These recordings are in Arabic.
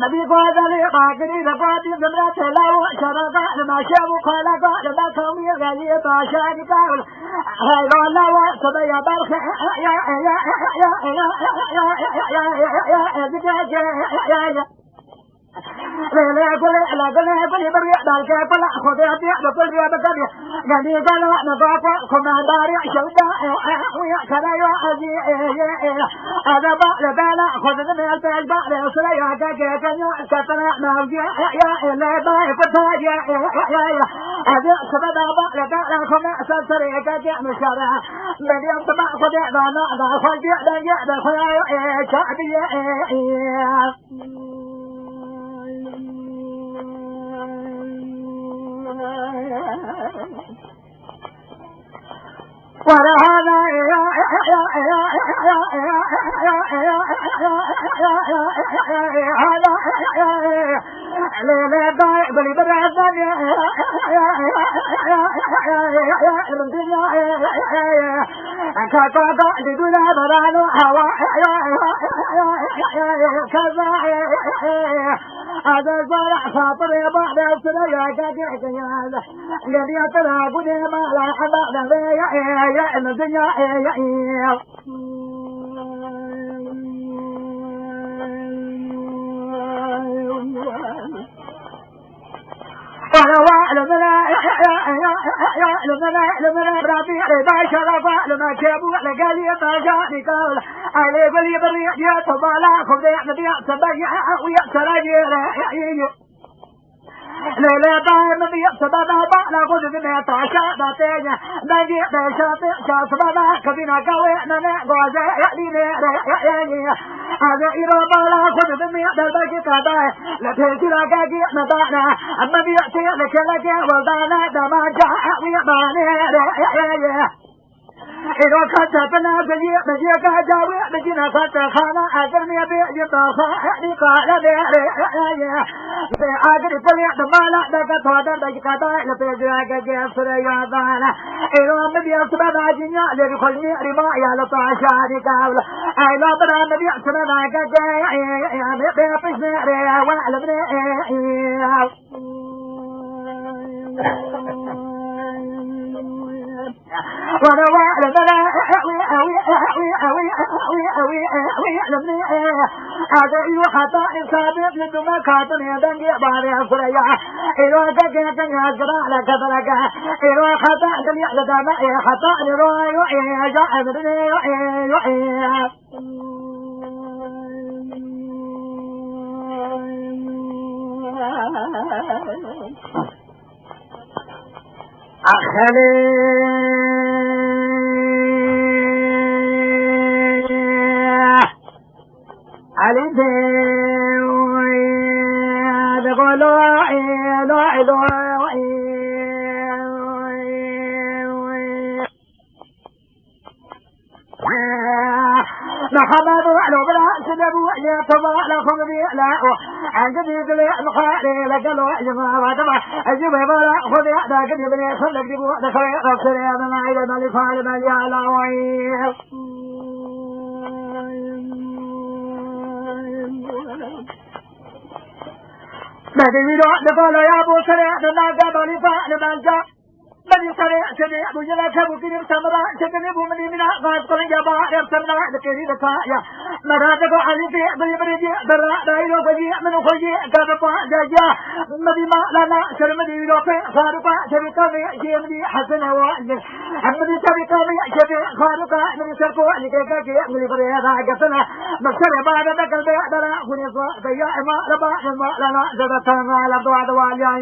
نبي قاد لي قاكري لقاد زمرة له شرقا لما شابوا خلقا لما كومي غالي باشاري قاول هاي الله وصبي برخ يا لا كل بريء بالك كل خذ يبيع بكل ريا بكبي قدي قالوا نضاف كما داري شودا ويا كذا يا أزي هذا بعد بلا خذ من البيت بعد سريع كذا كثر ما يا لا باي فتاج يا هذا سبب بعد بلا كما سريع كذا مشارع من يوم تبع خذ هذا خذ يا خذ شعبي ولهذا هذا صالح خاطر بعد السنة كذا الذي ترى قدام لا حباب يا الدنيا لا باي من يسبب بالا قد من تعشى باتينا نجي بشاط شاسبب كبينا قوي ننا غازة يدينا هذا إيرو بالا قد من دلبك كذا لا تجرا كذي ندانا أما بيأتي لك ولدانا دماجا ويباني إذا كنت بنا بجي كجاوي بجينا كنت خانا أجرني بيجي بخاني قال بيري أجري بلي دمالا دك تودر دك كذا لبيجي كجي سريا دانا إذا مبي أسباب أجنيا لكل رما يا لطاشاري كاول إذا بنا مبي أسباب كجي يا بيبشني ريا وعلمني هذا يحطى إنسان من ما كاتن يدني باري سريا إذا كان يجرى لك ذلك إذا خطأ دنيا لدما خطأ لروي جاء بدني أخلي علي ديوي دقولوا محمد وعلو بلا سلبوا يتبع لكم بيعلاء عن جديد للخالي لقلوا جماعة واتبع الجبه بلا خذ يعدى قد يبني خلق جبوا دخل ربسر يا من عيد ملك عالم يعلاوي مدي دخل يا ابو سريع من قبل فعل من جاء بني سريع سريع بجلا كبو كريم سمرا شكني بومني منا غاز قلن جبا يبسمنا لكيري لكايا مرادقو علي في بني بريجي برا دايلو فجي منو خجي كابقا جاجا مدي ما لنا شرمدي لوكي خارقا شرقا جيمدي حسن وانجل مدي شرقا شبي خارقا مدي شرقو لكيكا كي مدي بريدا قتنا مكسر بعد دكال بيع درا خنصا بيع ما ربا ما لنا زدتنا لبدوا دواليا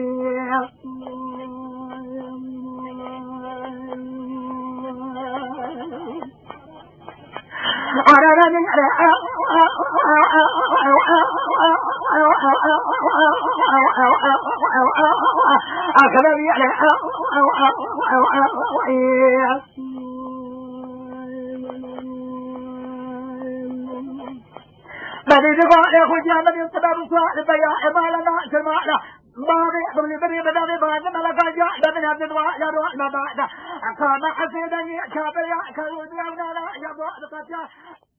بدي تقول يا خويا بدي سبب سؤال بيا ما لنا سمعنا بابي قبل بري بدأ بعد ما لقى جاء بدنا بدوا يا روح ما بعد أقام حسيدني كابيا كرود لا يا بوا